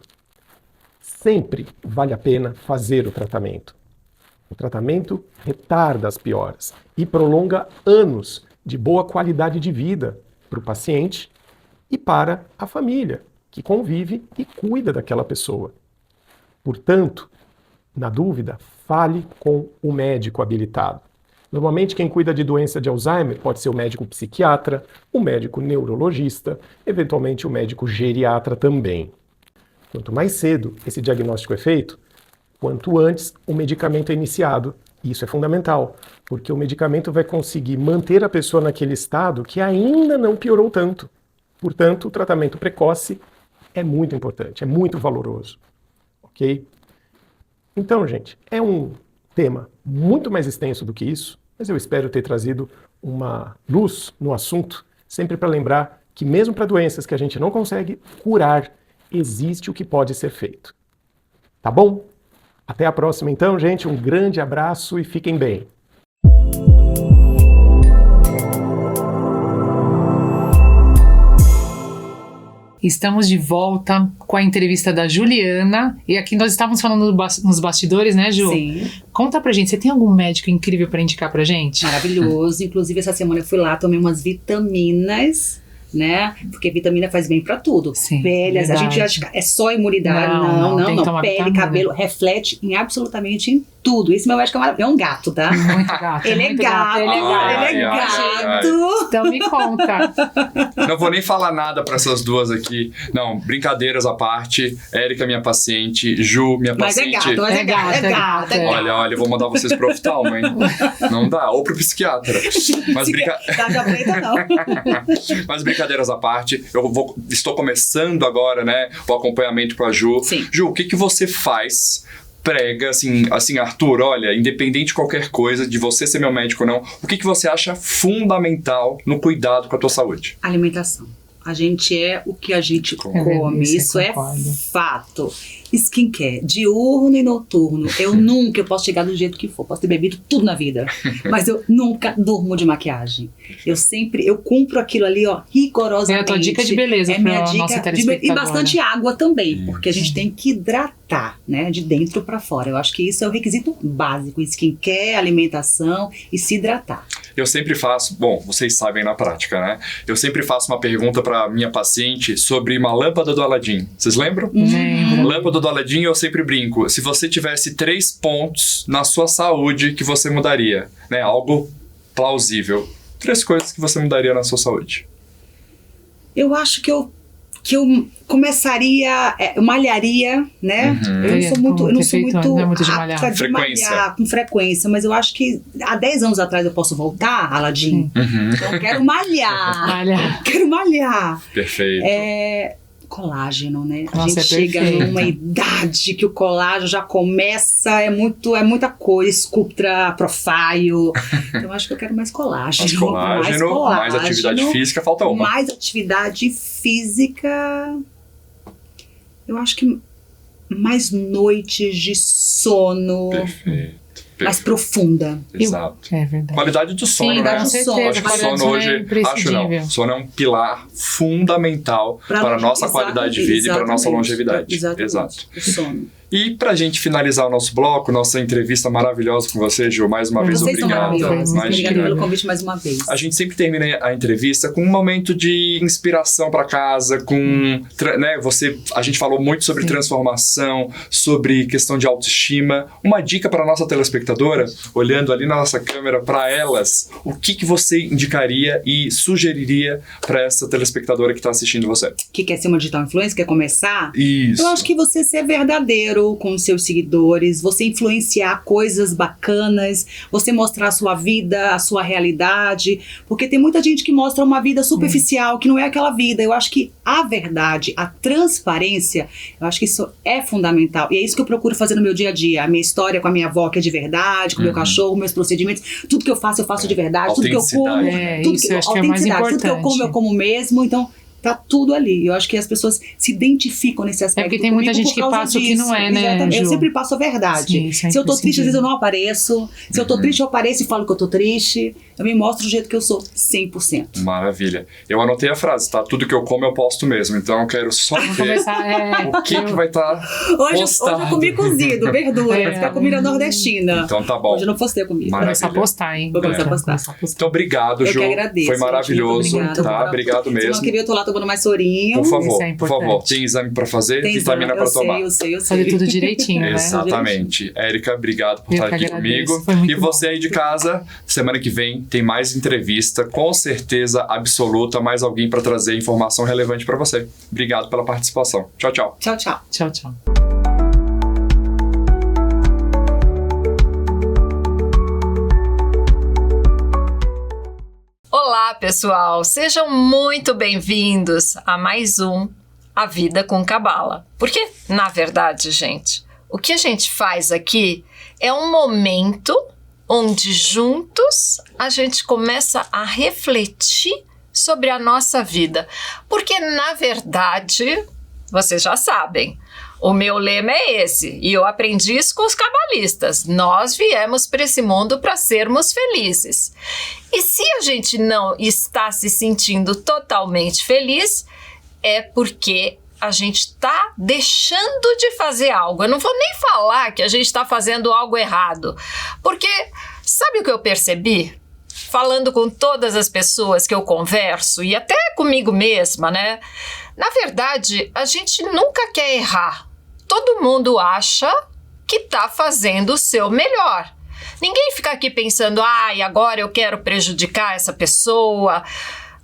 Speaker 8: Sempre vale a pena fazer o tratamento. O tratamento retarda as pioras e prolonga anos de boa qualidade de vida para o paciente e para a família, que convive e cuida daquela pessoa. Portanto, na dúvida, fale com o médico habilitado. Normalmente, quem cuida de doença de Alzheimer pode ser o médico psiquiatra, o médico neurologista, eventualmente o médico geriatra também. Quanto mais cedo esse diagnóstico é feito, quanto antes o medicamento é iniciado. Isso é fundamental, porque o medicamento vai conseguir manter a pessoa naquele estado que ainda não piorou tanto. Portanto, o tratamento precoce é muito importante, é muito valoroso. Ok? Então, gente, é um tema muito mais extenso do que isso, mas eu espero ter trazido uma luz no assunto, sempre para lembrar que mesmo para doenças que a gente não consegue curar, existe o que pode ser feito. Tá bom? Até a próxima então, gente. Um grande abraço e fiquem bem.
Speaker 2: Estamos de volta com a entrevista da Juliana. E aqui nós estávamos falando nos bastidores, né, Ju?
Speaker 3: Sim.
Speaker 2: Conta pra gente, você tem algum médico incrível pra indicar pra gente?
Speaker 3: Maravilhoso. Inclusive, essa semana eu fui lá, tomei umas vitaminas, né? Porque vitamina faz bem pra tudo.
Speaker 2: Sim,
Speaker 3: pele, a
Speaker 2: verdade.
Speaker 3: gente acha que é só imunidade.
Speaker 2: Tem que tomar
Speaker 3: Pele,
Speaker 2: vitamina.
Speaker 3: cabelo, reflete em absolutamente em tudo. Esse meu médico é um gato, tá?
Speaker 2: Muito gato.
Speaker 3: Ele é
Speaker 2: muito
Speaker 3: gato,
Speaker 2: Ele é gato.
Speaker 3: ele é
Speaker 1: ai,
Speaker 3: gato.
Speaker 2: Então me conta.
Speaker 1: Não vou nem falar nada pra essas duas aqui. Não, brincadeiras à parte. Érica, minha paciente. Ju, minha
Speaker 3: Mas é
Speaker 1: paciente.
Speaker 3: gato, mas é gato, é gato.
Speaker 1: Olha, eu vou mandar vocês pro oftalmo, hein? Não dá. Ou pro psiquiatra. Mas,
Speaker 3: Tarja preta não.
Speaker 1: Mas brincadeiras à parte, estou começando agora, né, o acompanhamento com a Ju.
Speaker 3: Sim.
Speaker 1: Ju, o que você faz? Prega, assim, Arthur, olha, independente de qualquer coisa, de você ser meu médico ou não, o que você acha fundamental no cuidado com a tua saúde?
Speaker 3: Alimentação. A gente é o que a gente come.
Speaker 2: Isso
Speaker 3: Isso é
Speaker 2: concordo.
Speaker 3: fato. Skincare, diurno e noturno. Eu posso chegar do jeito que for, posso ter bebido tudo na vida, mas eu nunca durmo de maquiagem. Eu cumpro aquilo ali, ó, rigorosamente.
Speaker 2: É a tua dica de beleza
Speaker 3: é minha
Speaker 2: pra
Speaker 3: dica
Speaker 2: nossa
Speaker 3: de
Speaker 2: telespectadora.
Speaker 3: E bastante água também, porque a gente tem que hidratar, né, de dentro pra fora. Eu acho que isso é o requisito básico, skincare, alimentação e se hidratar.
Speaker 1: Eu sempre faço, bom, vocês sabem na prática, né? Eu sempre faço uma pergunta pra minha paciente sobre uma lâmpada do Aladim. Vocês lembram?
Speaker 2: Lembro.
Speaker 1: Lâmpada do Aladim, eu sempre brinco. Se você tivesse 3 pontos na sua saúde que você mudaria, né? Algo plausível. 3 coisas que você mudaria na sua saúde.
Speaker 3: Eu acho que eu começaria, eu malharia, né? Eu não sou muito
Speaker 2: de malhar.
Speaker 3: apta de malhar com frequência, mas eu acho que há 10 anos atrás eu posso voltar, Aladim. Então eu quero malhar. Quero malhar.
Speaker 1: Perfeito.
Speaker 3: Colágeno, né?
Speaker 2: Nossa,
Speaker 3: a gente chega
Speaker 2: perfeito.
Speaker 3: numa idade que o colágeno já começa, é muita cor, Sculptra, Profile. Então acho que eu quero mais colágeno.
Speaker 1: Mais atividade física, falta uma.
Speaker 3: Mais atividade física. Eu acho que mais noites de sono.
Speaker 1: Perfeito.
Speaker 3: Mais profunda.
Speaker 1: Exato.
Speaker 2: É verdade.
Speaker 1: Qualidade do sono,
Speaker 2: Sim,
Speaker 1: né?
Speaker 2: com certeza.
Speaker 1: Acho que o sono hoje, sono é um pilar fundamental para a nossa qualidade de vida e para a nossa longevidade.
Speaker 3: Exato. O sono.
Speaker 1: E pra gente finalizar o nosso bloco, nossa entrevista maravilhosa com você, Ju, mais uma vez,
Speaker 3: Vocês
Speaker 1: obrigado.
Speaker 3: são maravilhosos.
Speaker 1: Imagina.
Speaker 3: Obrigada pelo convite mais uma vez.
Speaker 1: A gente sempre termina a entrevista com um momento de inspiração para casa, né, a gente falou muito sobre transformação, sobre questão de autoestima. Uma dica para nossa telespectadora, olhando ali na nossa câmera para elas, o que você indicaria e sugeriria para essa telespectadora que está assistindo você?
Speaker 3: Que quer ser uma digital influencer, quer começar?
Speaker 1: Isso.
Speaker 3: Eu acho que você ser verdadeiro, sincero com os seus seguidores, você influenciar coisas bacanas, você mostrar a sua vida, a sua realidade, porque tem muita gente que mostra uma vida superficial, que não é aquela vida. Eu acho que a verdade, a transparência, eu acho que isso é fundamental. E é isso que eu procuro fazer no meu dia a dia. A minha história com a minha avó, que é de verdade, com o meu cachorro, meus procedimentos, tudo que eu faço de verdade, tudo que eu como, tudo que eu como mesmo, então tá tudo ali. Eu acho que as pessoas se identificam nesse aspecto.
Speaker 2: É porque tem muita gente que passa o que não é, né,
Speaker 3: exatamente.
Speaker 2: Ju?
Speaker 3: Eu sempre passo a verdade.
Speaker 2: Sim,
Speaker 3: se eu tô triste, às vezes eu não apareço. Se eu tô triste, eu apareço e falo que eu tô triste. Eu me mostro do jeito que eu sou, 100%.
Speaker 1: Maravilha. Eu anotei a frase, tá? Tudo que eu como eu posto mesmo. Então eu quero só ver o que vai estar
Speaker 3: hoje eu comi cozido, verdura. Fica comida nordestina.
Speaker 1: Então tá bom.
Speaker 3: Hoje eu não postei a comida.
Speaker 2: Vou começar a postar, hein?
Speaker 3: Vou começar a postar.
Speaker 1: Então obrigado, Ju.
Speaker 3: Eu que agradeço.
Speaker 1: Foi maravilhoso, tá? Obrigado mesmo.
Speaker 3: Semana que vem eu tô lá tomando mais sorinho.
Speaker 1: Por favor. Tem exame pra fazer,
Speaker 3: tem
Speaker 1: vitamina pra tomar.
Speaker 3: Eu sei.
Speaker 2: Fazer tudo direitinho, né?
Speaker 1: Exatamente. Érica, obrigado por estar aqui comigo. E você aí de casa, semana que vem tem mais entrevista, com certeza absoluta, mais alguém pra trazer informação relevante pra você. Obrigado pela participação. Tchau, tchau.
Speaker 3: Tchau, tchau.
Speaker 2: Tchau, tchau.
Speaker 4: Olá, pessoal! Sejam muito bem-vindos a mais um A Vida com Cabala. Porque, na verdade, gente, o que a gente faz aqui é um momento onde juntos a gente começa a refletir sobre a nossa vida. Porque, na verdade, vocês já sabem, o meu lema é esse, e eu aprendi isso com os cabalistas. Nós viemos para esse mundo para sermos felizes. E se a gente não está se sentindo totalmente feliz, é porque a gente está deixando de fazer algo. Eu não vou nem falar que a gente está fazendo algo errado, porque sabe o que eu percebi? Falando com todas as pessoas que eu converso, e até comigo mesma, né? Na verdade, a gente nunca quer errar. Todo mundo acha que está fazendo o seu melhor. Ninguém fica aqui pensando, agora eu quero prejudicar essa pessoa.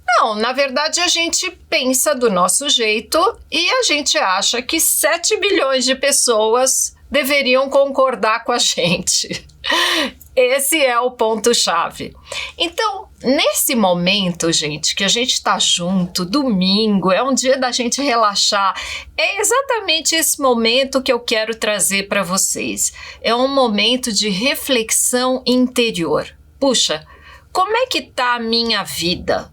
Speaker 4: Não, na verdade a gente pensa do nosso jeito e a gente acha que 7 bilhões de pessoas deveriam concordar com a gente. Esse é o ponto-chave. Então, nesse momento, gente, que a gente está junto, domingo, é um dia da gente relaxar, é exatamente esse momento que eu quero trazer para vocês. É um momento de reflexão interior. Puxa, como é que tá a minha vida?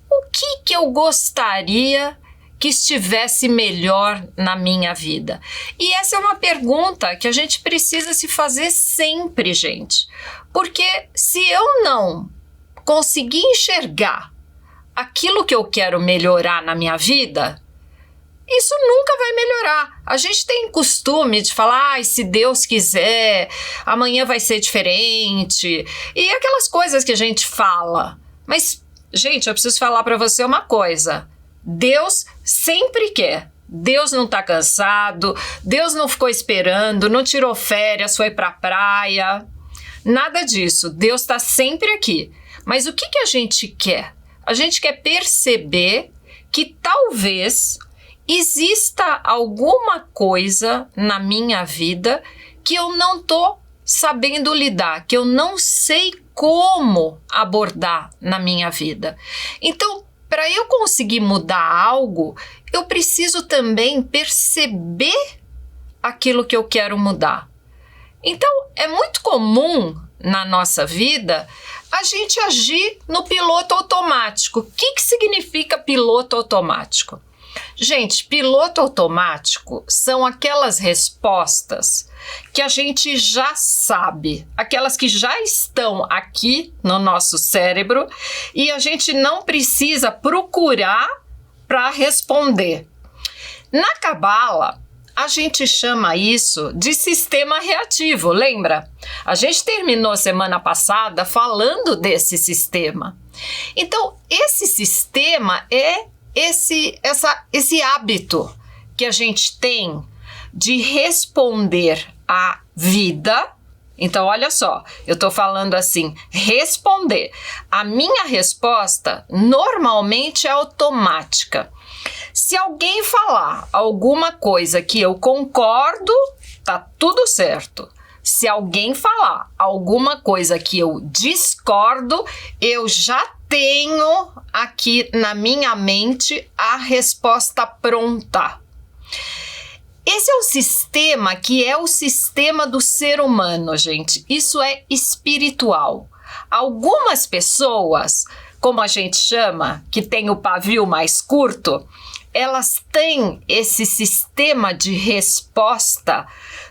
Speaker 4: O que eu gostaria que estivesse melhor na minha vida? E essa é uma pergunta que a gente precisa se fazer sempre, gente. Porque se eu não conseguir enxergar aquilo que eu quero melhorar na minha vida, isso nunca vai melhorar. A gente tem costume de falar, se Deus quiser, amanhã vai ser diferente. E aquelas coisas que a gente fala. Mas, gente, eu preciso falar para você uma coisa. Deus sempre quer. Deus não tá cansado, Deus não ficou esperando, não tirou férias, foi pra praia. Nada disso. Deus tá sempre aqui. Mas o que a gente quer? A gente quer perceber que talvez exista alguma coisa na minha vida que eu não tô sabendo lidar, que eu não sei como abordar na minha vida. Então, para eu conseguir mudar algo, eu preciso também perceber aquilo que eu quero mudar. Então, é muito comum na nossa vida a gente agir no piloto automático. O que significa piloto automático? Gente, piloto automático são aquelas respostas que a gente já sabe, aquelas que já estão aqui no nosso cérebro e a gente não precisa procurar para responder. Na Cabala, a gente chama isso de sistema reativo, lembra? A gente terminou semana passada falando desse sistema. Então, esse sistema é esse hábito que a gente tem de responder à vida. Então, olha só, eu estou falando assim, responder. A minha resposta normalmente é automática. Se alguém falar alguma coisa que eu concordo, tá tudo certo. Se alguém falar alguma coisa que eu discordo, eu já tenho aqui na minha mente a resposta pronta. Esse é o sistema que é o sistema do ser humano, gente. Isso é espiritual. Algumas pessoas, como a gente chama, que tem o pavio mais curto, elas têm esse sistema de resposta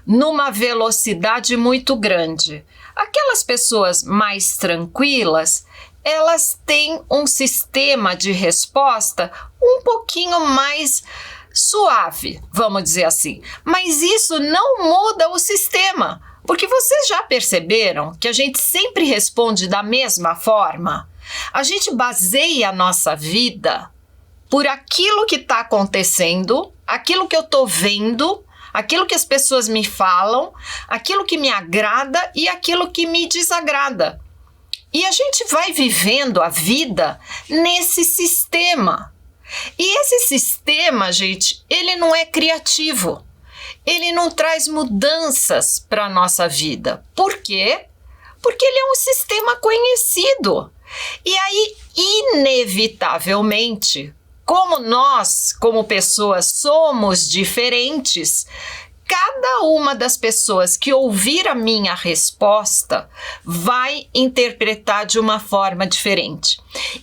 Speaker 4: numa velocidade muito grande. Aquelas pessoas mais tranquilas, elas têm um sistema de resposta um pouquinho mais suave, vamos dizer assim. Mas isso não muda o sistema, porque vocês já perceberam que a gente sempre responde da mesma forma? A gente baseia a nossa vida por aquilo que está acontecendo, aquilo que eu estou vendo, aquilo que as pessoas me falam, aquilo que me agrada e aquilo que me desagrada. E a gente vai vivendo a vida nesse sistema. E esse sistema, gente, ele não é criativo. Ele não traz mudanças para a nossa vida. Por quê? Porque ele é um sistema conhecido. E aí, inevitavelmente, como nós, como pessoas, somos diferentes, cada uma das pessoas que ouvir a minha resposta vai interpretar de uma forma diferente.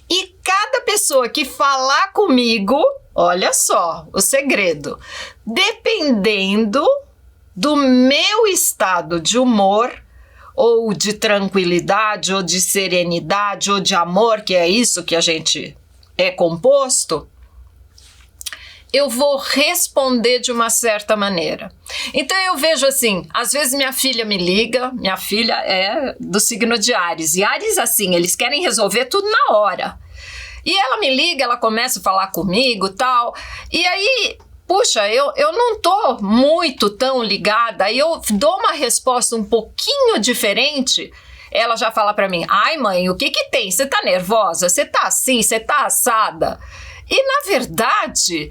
Speaker 4: E cada pessoa que falar comigo, olha só o segredo, dependendo do meu estado de humor, ou de tranquilidade, ou de serenidade, ou de amor, que é isso que a gente é composto, eu vou responder de uma certa maneira. Então eu vejo assim, às vezes minha filha me liga, minha filha é do signo de Áries, e Áries assim, eles querem resolver tudo na hora. E ela me liga, ela começa a falar comigo e tal, e aí, puxa, eu não tô muito tão ligada, aí eu dou uma resposta um pouquinho diferente, ela já fala pra mim, ai mãe, o que tem? Você tá nervosa? Você tá assim? Você tá assada? E na verdade,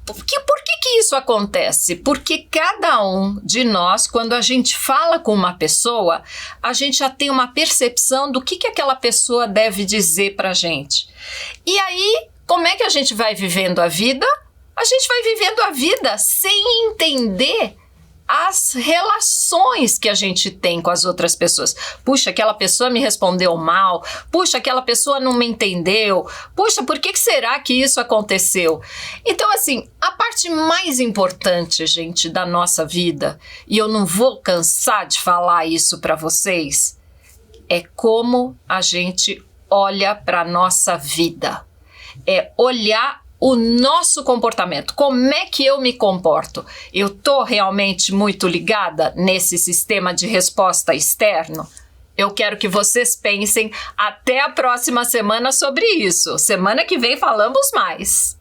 Speaker 4: por que isso acontece? Porque cada um de nós, quando a gente fala com uma pessoa, a gente já tem uma percepção do que aquela pessoa deve dizer pra gente. E aí, como é que a gente vai vivendo a vida? A gente vai vivendo a vida sem entender as relações que a gente tem com as outras pessoas. Puxa, aquela pessoa me respondeu mal. Puxa, aquela pessoa não me entendeu. Puxa, por que será que isso aconteceu? Então, assim, a parte mais importante, gente, da nossa vida, e eu não vou cansar de falar isso para vocês, é como a gente olha para a nossa vida. É olhar o nosso comportamento, como é que eu me comporto? Eu tô realmente muito ligada nesse sistema de resposta externo? Eu quero que vocês pensem até a próxima semana sobre isso. Semana que vem falamos mais.